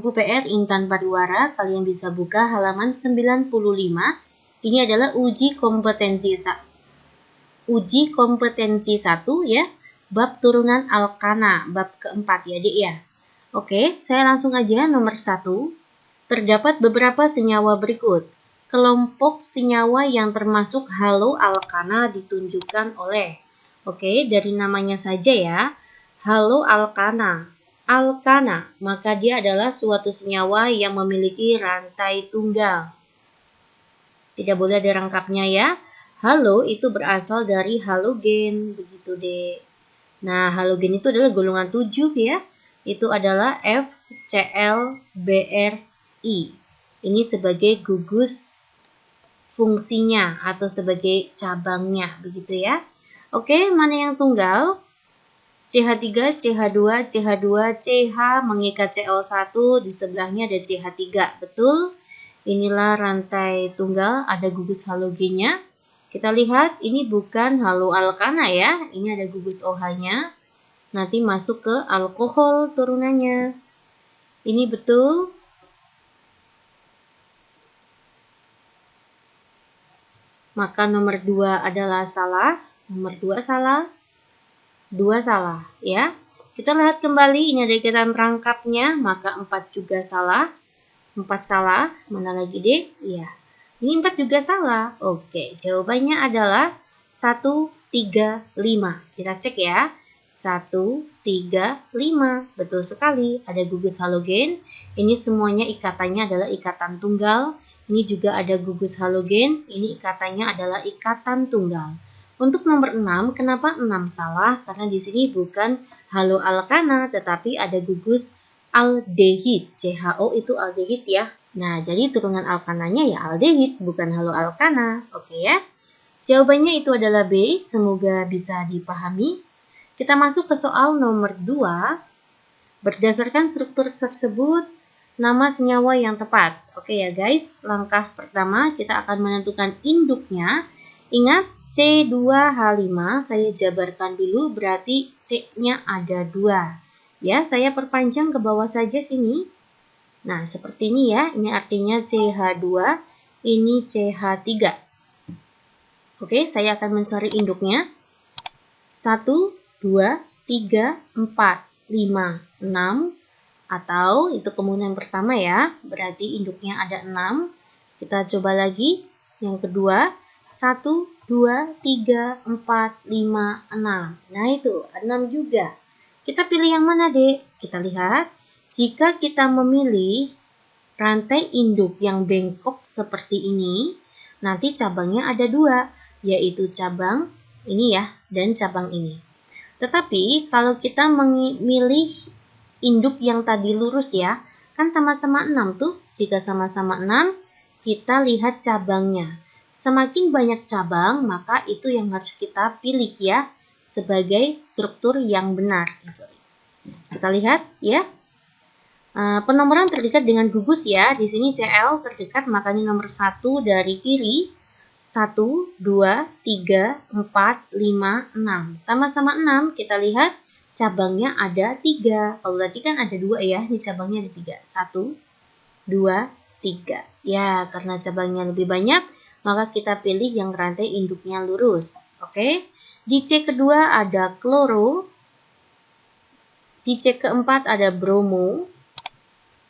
buku PR Intan Pariwara, kalian bisa buka halaman 95. Ini adalah uji kompetensi 1 ya, bab turunan alkana, bab keempat ya, Dik ya. Oke, saya langsung aja nomor 1. Terdapat beberapa senyawa berikut. Kelompok senyawa yang termasuk haloalkana ditunjukkan oleh. Oke, dari namanya saja ya. Haloalkana. Alkana, maka dia adalah suatu senyawa yang memiliki rantai tunggal. Tidak boleh ada rangkapnya ya. Halo itu berasal dari halogen, begitu deh. Nah, halogen itu adalah golongan 7 ya. Itu adalah FClBrI. Ini sebagai gugus fungsinya atau sebagai cabangnya, begitu ya. Oke, mana yang tunggal? CH3, CH2, CH2, CH mengikat Cl1, di sebelahnya ada CH3, betul? Inilah rantai tunggal, ada gugus halogennya. Kita lihat, ini bukan haloalkana ya, ini ada gugus OH-nya. Nanti masuk ke alkohol turunannya. Ini betul? Maka nomor 2 adalah salah, nomor 2 salah. 2 salah ya. Kita lihat kembali, ini ada ikatan rangkapnya, maka 4 juga salah. 4 salah, mana lagi deh? Iya. Ini 4 juga salah. Oke, jawabannya adalah 1, 3, 5. Kita cek ya. 1, 3, 5. Betul sekali, ada gugus halogen. Ini semuanya ikatannya adalah ikatan tunggal. Ini juga ada gugus halogen, ini ikatannya adalah ikatan tunggal. Untuk nomor 6, kenapa 6 salah? Karena di sini bukan haloalkana, tetapi ada gugus aldehid. CHO itu aldehid ya. Nah, jadi turunan alkananya ya aldehid, bukan haloalkana. Oke ya. Jawabannya itu adalah B. Semoga bisa dipahami. Kita masuk ke soal nomor 2. Berdasarkan struktur tersebut, nama senyawa yang tepat. Oke ya guys, langkah pertama kita akan menentukan induknya. Ingat, C2H5 saya jabarkan dulu, berarti C-nya ada 2. Ya, saya perpanjang ke bawah saja sini. Nah, seperti ini ya. Ini artinya CH2, ini CH3. Oke, saya akan mencari induknya. 1, 2, 3, 4, 5, 6. Atau itu kemungkinan pertama ya. Berarti induknya ada 6. Kita coba lagi. Yang kedua, 1, 2, 3, 4, 5, 6. Nah itu, 6 juga. Kita pilih yang mana, Dek? Kita lihat. Jika kita memilih rantai induk yang bengkok seperti ini, nanti cabangnya ada 2, yaitu cabang ini ya, dan cabang ini. Tetapi kalau kita memilih induk yang tadi lurus ya, kan sama-sama 6 tuh. Jika sama-sama 6, kita lihat cabangnya. Semakin banyak cabang, maka itu yang harus kita pilih ya, sebagai struktur yang benar. Kita lihat ya. Penomoran terdekat dengan gugus ya. Di sini Cl terdekat, maka ini nomor 1 dari kiri. 1, 2, 3, 4, 5, 6. Sama-sama 6, kita lihat cabangnya ada 3. Kalau tadi kan ada 2 ya, ini cabangnya ada 3. 1, 2, 3. Ya, karena cabangnya lebih banyak, maka kita pilih yang rantai induknya lurus. Oke. Di C kedua ada kloro. Di C keempat ada bromo.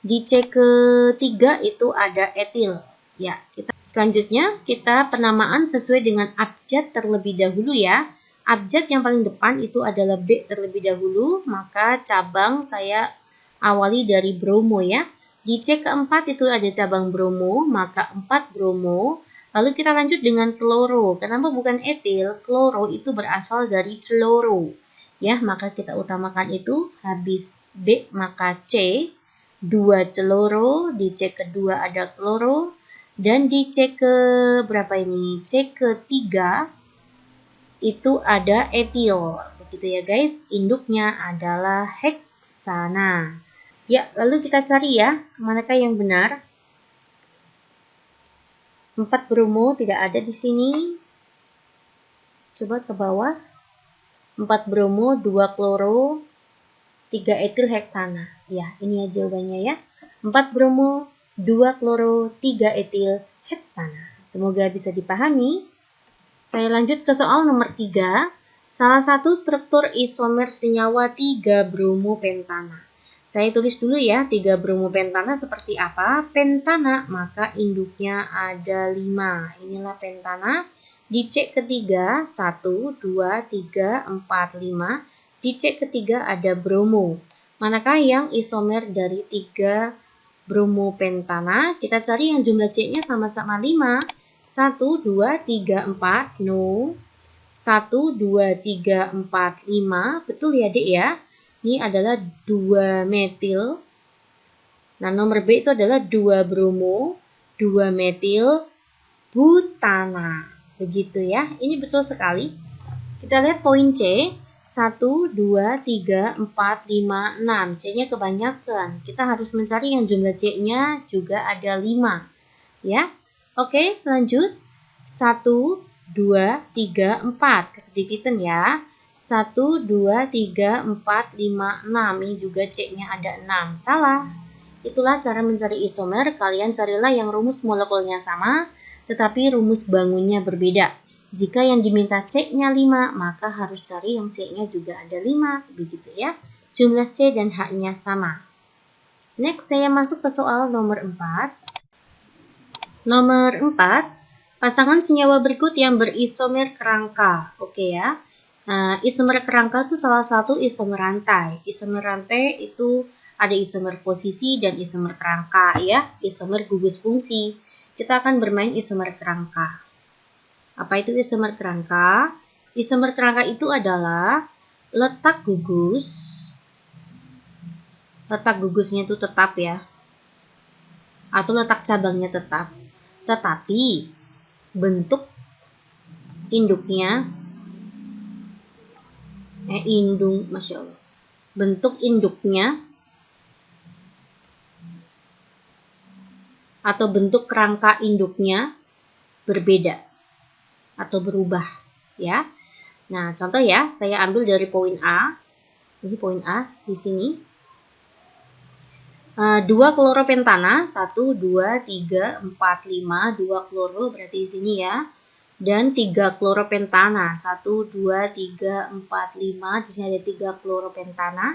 Di C ketiga itu ada etil. Ya, selanjutnya kita penamaan sesuai dengan abjad terlebih dahulu ya. Abjad yang paling depan itu adalah B terlebih dahulu, maka cabang saya awali dari bromo ya. Di C keempat itu ada cabang bromo, maka 4 bromo. Lalu kita lanjut dengan kloro. Kenapa bukan etil? Kloro itu berasal dari celoro. Ya, maka kita utamakan itu. Habis B maka C. 2 celoro. Di C kedua ada kloro. Dan di C ke berapa ini? C ketiga itu ada etil. Begitu ya guys. Induknya adalah heksana. Ya, lalu kita cari ya. Manakah yang benar? 4 bromo tidak ada di sini. Coba ke bawah. 4 bromo, 2 kloro, 3 etil heksana. Ya, ini ya jawabannya ya. 4 bromo, 2 kloro, 3 etil hepsana. Semoga bisa dipahami. Saya lanjut ke soal nomor 3. Salah satu struktur isomer senyawa 3 bromopentana. Saya tulis dulu ya, 3 bromopentana seperti apa? Pentana, maka induknya ada 5. Inilah pentana. Di cek ketiga, 1, 2, 3, 4, 5. Di cek ketiga ada bromo. Manakah yang isomer dari 3 bromopentana? Kita cari yang jumlah C-nya sama-sama 5. 1, 2, 3, 4, no. 1, 2, 3, 4, 5. Betul ya, Dek ya? Ini adalah 2 metil. Nah, nomor B itu adalah 2 bromo, 2 metil butana. Begitu ya. Ini betul sekali. Kita lihat poin C. 1, 2, 3, 4, 5, 6. C-nya kebanyakan. Kita harus mencari yang jumlah C-nya juga ada 5. Ya. Oke, lanjut. 1, 2, 3, 4. Kesedikitan ya. 1, 2, 3, 4, 5, 6. Ini juga C-nya ada 6. Salah. Itulah cara mencari isomer. Kalian carilah yang rumus molekulnya sama, tetapi rumus bangunnya berbeda. Jika yang diminta C-nya 5, maka harus cari yang C-nya juga ada 5. Begitu ya. Jumlah C dan H-nya sama. Next, saya masuk ke soal nomor 4. Nomor 4, pasangan senyawa berikut yang berisomer kerangka. Oke ya. Isomer kerangka itu salah satu isomer rantai. Isomer rantai itu ada isomer posisi dan isomer kerangka ya. Isomer gugus fungsi. Kita akan bermain isomer kerangka. Apa itu isomer kerangka? Isomer kerangka itu adalah letak gugus. Letak gugusnya itu tetap ya. Atau letak cabangnya tetap. Tetapi bentuk induknya Masya Allah. Bentuk induknya atau bentuk kerangka induknya berbeda atau berubah ya. Nah, contoh ya, saya ambil dari poin A. Ini poin A di sini. 2 kloropentana, 1, 2, 3, 4, 5, 2 kloro berarti di sini ya. Dan 3 kloropentana, 1, 2, 3, 4, 5, di sini ada 3 kloropentana.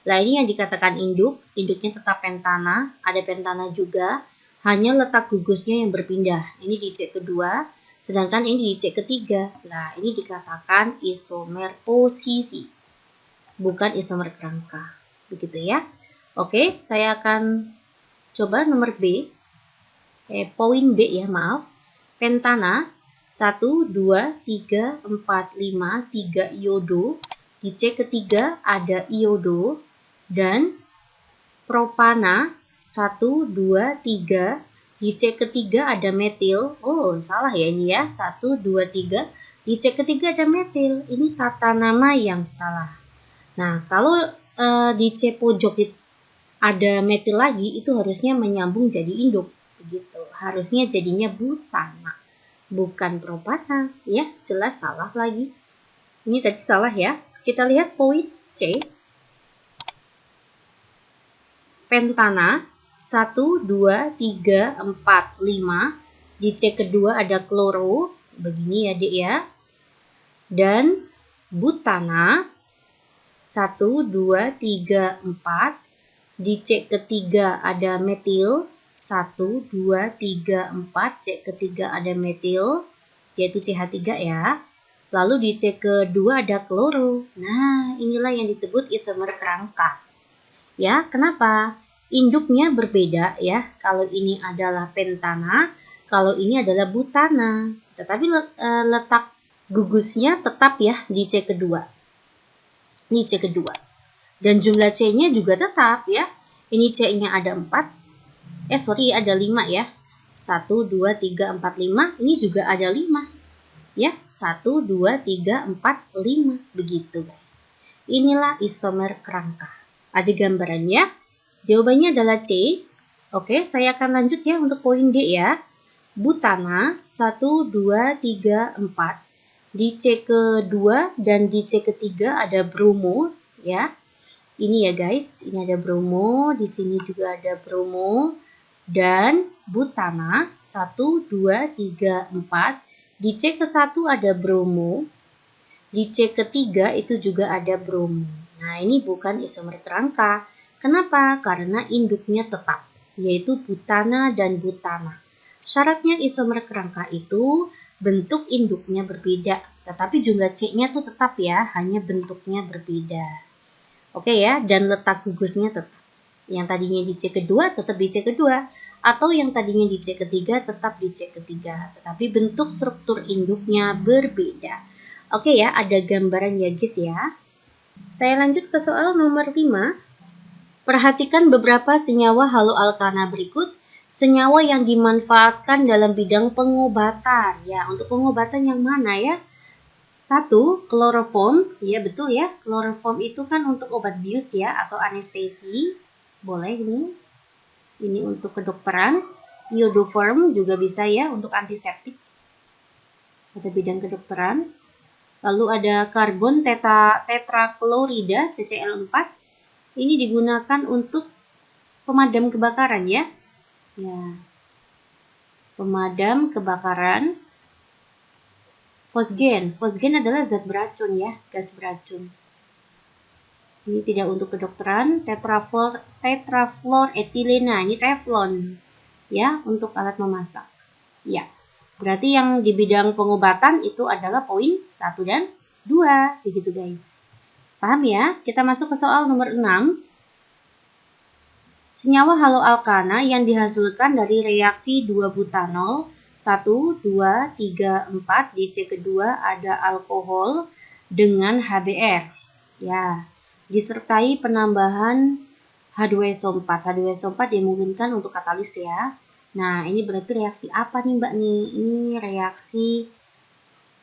Nah, ini yang dikatakan induk, induknya tetap pentana, ada pentana juga, hanya letak gugusnya yang berpindah. Ini di C kedua, sedangkan ini di C ketiga. Nah, ini dikatakan isomer posisi, bukan isomer kerangka. Begitu ya. Oke, saya akan coba nomor B. Poin B ya, maaf. Pentana 1, 2, 3, 4, 5, 3 iodo. Di C ketiga ada iodo. Dan propana 1, 2, 3. Di C ketiga ada metil. Oh, salah ya ini ya. 1, 2, 3. Di C ketiga ada metil. Ini tata nama yang salah. Nah, kalau di C pojok itu ada metil lagi, itu harusnya menyambung jadi induk. Begitu. Harusnya jadinya butana, bukan propana. Ya, jelas salah lagi. Ini tadi salah ya. Kita lihat poin C. Pentana 1, 2, 3, 4, 5. Di C kedua ada kloro. Begini ya, Dek ya. Dan butana 1, 2, 3, 4. Di C ketiga ada metil. 1, 2, 3, 4. C ketiga ada metil, yaitu CH3 ya. Lalu di C kedua ada kloro. Nah, inilah yang disebut isomer kerangka. Ya, kenapa? Induknya berbeda ya. Kalau ini adalah pentana, kalau ini adalah butana. Tetapi letak gugusnya tetap ya di C kedua. Ini C kedua. Dan jumlah C-nya juga tetap ya. Ini C-nya ada 4. Ada 5 ya. 1, 2, 3, 4, 5. Ini juga ada 5. Ya, 1, 2, 3, 4, 5. Begitu guys. Inilah isomer kerangka. Ada gambarannya. Jawabannya adalah C. Oke, saya akan lanjut ya untuk poin D ya. Butana 1, 2, 3, 4. Di C kedua dan di C ketiga ada bromo ya. Ini ya guys, ini ada bromo, di sini juga ada bromo dan butana 1, 2, 3, 4. Di C ke-1 ada bromo, di C ketiga itu juga ada bromo. Nah, ini bukan isomer kerangka. Kenapa? Karena induknya tetap, yaitu butana dan butana. Syaratnya isomer kerangka itu bentuk induknya berbeda, tetapi jumlah C-nya tuh tetap ya, hanya bentuknya berbeda. Oke ya, dan letak gugusnya tetap. Yang tadinya di C kedua tetap di C kedua, atau yang tadinya di C ketiga tetap di C ketiga, tetapi bentuk struktur induknya berbeda. Oke ya, ada gambaran ya guys ya. Saya lanjut ke soal nomor 5. Perhatikan beberapa senyawa haloalkana berikut. Senyawa yang dimanfaatkan dalam bidang pengobatan. Ya, untuk pengobatan yang mana ya? 1. Kloroform, ya betul ya, kloroform itu kan untuk obat bius ya, atau anestesi, boleh ini untuk kedokteran. Iodoform juga bisa ya, untuk antiseptik, pada bidang kedokteran. Lalu ada karbon tetraklorida, CCl4, ini digunakan untuk pemadam kebakaran ya, pemadam kebakaran. Fosgen adalah zat beracun ya, gas beracun. Ini tidak untuk kedokteran. Tetrafluoretilena, ini teflon ya, untuk alat memasak. Ya, berarti yang di bidang pengobatan itu adalah poin 1 dan 2, begitu guys. Paham ya? Kita masuk ke soal nomor 6. Senyawa haloalkana yang dihasilkan dari reaksi 2 butanol 1, 2, 3, 4, di C kedua ada alkohol dengan HBr. Ya, disertai penambahan H2SO4. H2SO4 dimungkinkan untuk katalis ya. Nah, ini berarti reaksi apa nih Mbak nih? Ini reaksi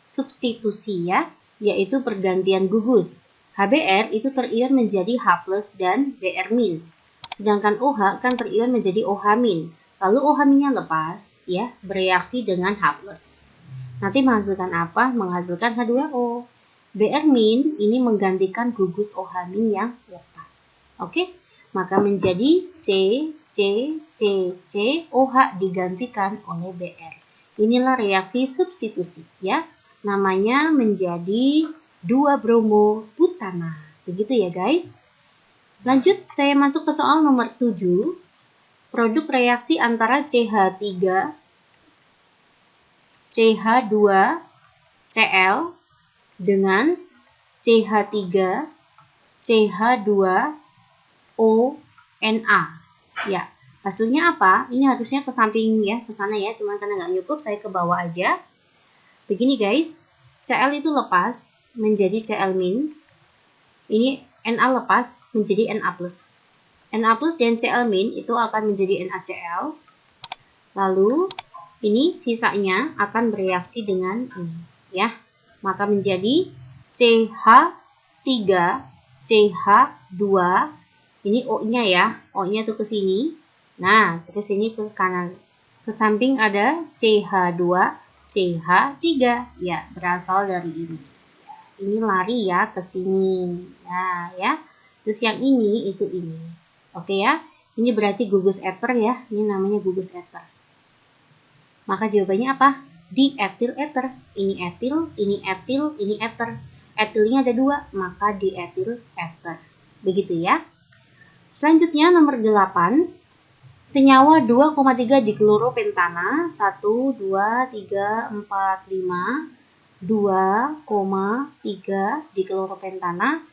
substitusi ya, yaitu pergantian gugus. HBr itu terion menjadi H+ dan Br-. Sedangkan OH kan terion menjadi OH-. Lalu OH- lepas ya, bereaksi dengan H+. Nanti menghasilkan apa? Menghasilkan H2O. Br- ini menggantikan gugus OH- yang lepas. Oke? Maka menjadi C, OH digantikan oleh Br. Inilah reaksi substitusi ya. Namanya menjadi 2-bromo butana. Begitu ya guys. Lanjut, saya masuk ke soal nomor 7. Produk reaksi antara CH3, CH2Cl dengan CH3, CH2ONa. Ya, hasilnya apa? Ini harusnya ke samping ya, ke sana ya, cuman karena nggak cukup saya ke bawah aja. Begini guys, Cl itu lepas menjadi Cl-. Ini Na lepas menjadi Na+. Na+ dan Cl- itu akan menjadi NaCl. Lalu ini sisanya akan bereaksi dengan ini ya. Maka menjadi CH3, CH2. Ini O-nya ya. O-nya tuh ke sini. Nah, terus ini ke kanan. Ke samping ada CH2, CH3. Ya, berasal dari ini. Ini lari ya ke sini. Nah, ya. Terus yang ini itu ini. Oke ya, ini berarti gugus eter ya, ini namanya gugus eter. Maka jawabannya apa? Dietil eter. Ini etil, ini etil, ini eter. Etilnya ada 2, maka dietil eter. Begitu ya. Selanjutnya nomor 8. Senyawa 2,3 dikloropentana 1, 2, 3, 4, 5. 2,3 dikloropentana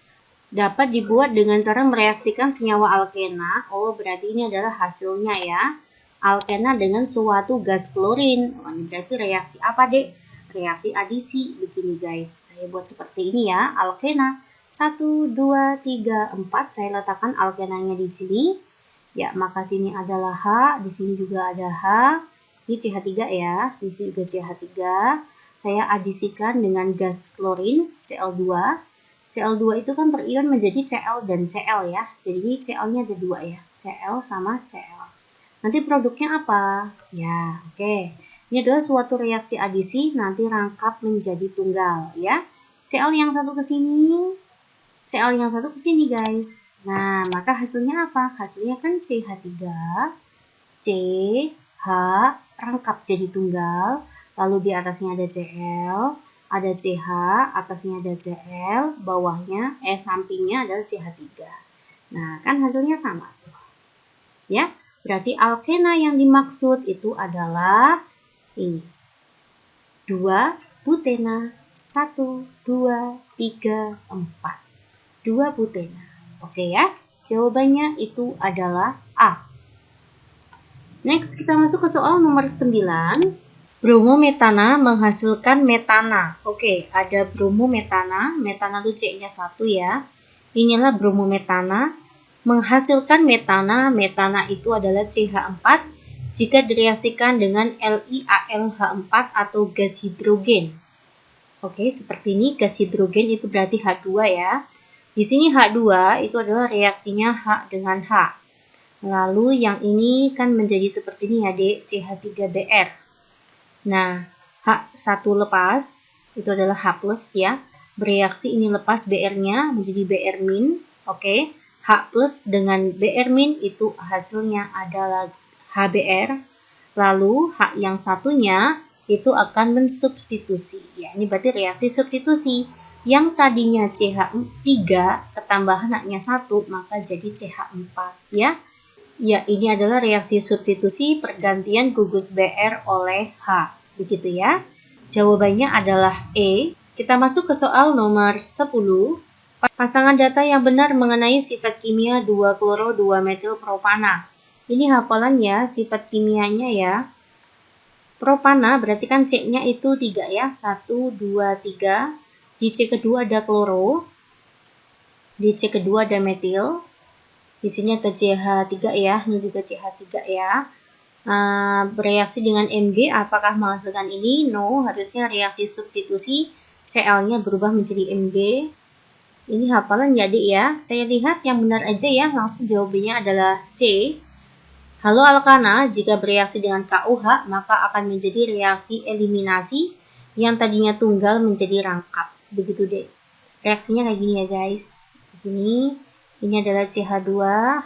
dapat dibuat dengan cara mereaksikan senyawa alkena. Oh, berarti ini adalah hasilnya ya. Alkena dengan suatu gas klorin. Oh, ini berarti reaksi apa, Dek? Reaksi adisi. Begini, guys. Saya buat seperti ini ya. Alkena. 1, 2, 3, 4. Saya letakkan alkenanya di sini. Ya, maka sini adalah H. Di sini juga ada H. Ini CH3 ya. Di sini juga CH3. Saya adisikan dengan gas klorin, Cl2. Cl2 itu kan terion menjadi Cl dan Cl ya. Jadi Cl-nya ada 2 ya. Cl sama Cl. Nanti produknya apa? Ya, oke. Ini adalah suatu reaksi adisi, nanti rangkap menjadi tunggal ya. Cl yang satu ke sini, Cl yang satu ke sini guys. Nah, maka hasilnya apa? Hasilnya kan CH3, C, H, rangkap jadi tunggal, lalu di atasnya ada Cl, ada CH, atasnya ada Cl, bawahnya, sampingnya adalah CH3. Nah, kan hasilnya sama. Ya, berarti alkena yang dimaksud itu adalah ini. 2 butena, 1, 2, 3, 4. 2 butena. Oke ya, jawabannya itu adalah A. Next, kita masuk ke soal nomor 9. Bromometana menghasilkan metana. Oke, ada bromometana. Metana itu C-nya 1 ya. Inilah bromometana. Menghasilkan metana. Metana itu adalah CH4 jika direaksikan dengan LiAlH4 atau gas hidrogen. Oke, seperti ini gas hidrogen itu berarti H2 ya. Di sini H2 itu adalah reaksinya H dengan H. Lalu yang ini kan menjadi seperti ini ya, Dek, CH3Br. Nah, H1 lepas, itu adalah H plus ya. Bereaksi ini lepas Br-nya menjadi Br-. Oke, H plus dengan Br- itu hasilnya adalah HBr. Lalu H yang satunya itu akan mensubstitusi. Ya, ini berarti reaksi substitusi. Yang tadinya CH3 ketambahan H-nya 1, maka jadi CH4 ya. Ya, ini adalah reaksi substitusi pergantian gugus Br oleh H. Begitu ya. Jawabannya adalah E. Kita masuk ke soal nomor 10. Pasangan data yang benar mengenai sifat kimia 2-kloro-2-metilpropana. Ini hafalannya, sifat kimianya ya. Propana berarti kan C-nya itu 3 ya. 1, 2, 3. Di C kedua ada kloro. Di C kedua ada metil. Di sini ada CH3 ya, ini juga CH3 ya. Bereaksi dengan Mg, apakah menghasilkan ini? No, harusnya reaksi substitusi Cl-nya berubah menjadi Mg. Ini hafalan ya, Dik ya. Saya lihat yang benar aja ya, langsung jawabannya adalah C. Halo alkana, jika bereaksi dengan KOH, maka akan menjadi reaksi eliminasi yang tadinya tunggal menjadi rangkap. Begitu deh. Reaksinya kayak gini ya, guys. Begini. Ini adalah CH2,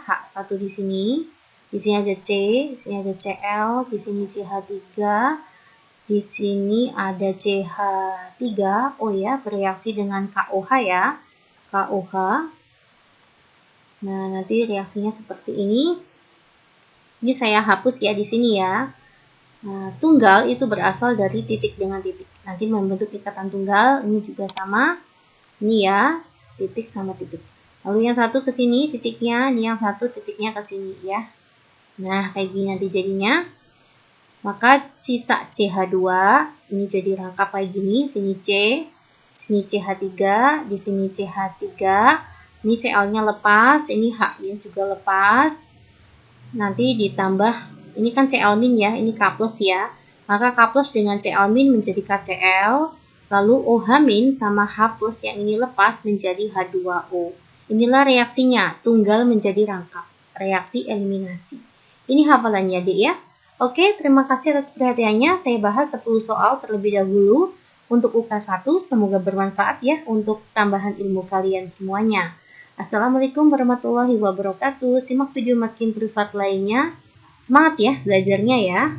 H1 di sini. Di sini ada C, di sini ada Cl, di sini CH3, di sini ada CH3. Oh ya, bereaksi dengan KOH ya. KOH. Nah, nanti reaksinya seperti ini. Ini saya hapus ya di sini ya. Nah, tunggal itu berasal dari titik dengan titik. Nanti membentuk ikatan tunggal, ini juga sama. Ini ya, titik sama titik. Lalu yang satu ke sini titiknya, ini yang satu titiknya ke sini ya. Nah, kayak gini nanti jadinya. Maka sisa CH2 ini jadi rangkap kayak gini, sini C, sini CH3, di sini CH3. Ini Cl-nya lepas, ini H-nya juga lepas. Nanti ditambah, ini kan Cl- ya, ini K+ ya. Maka K+ dengan Cl- menjadi KCl, lalu OH- sama H+ yang ini lepas menjadi H2O. Inilah reaksinya, tunggal menjadi rangkap, reaksi eliminasi. Ini hafalannya, Dek ya. Oke, terima kasih atas perhatiannya. Saya bahas 10 soal terlebih dahulu untuk UK1. Semoga bermanfaat ya untuk tambahan ilmu kalian semuanya. Assalamualaikum warahmatullahi wabarakatuh. Simak video makin privat lainnya. Semangat ya belajarnya ya.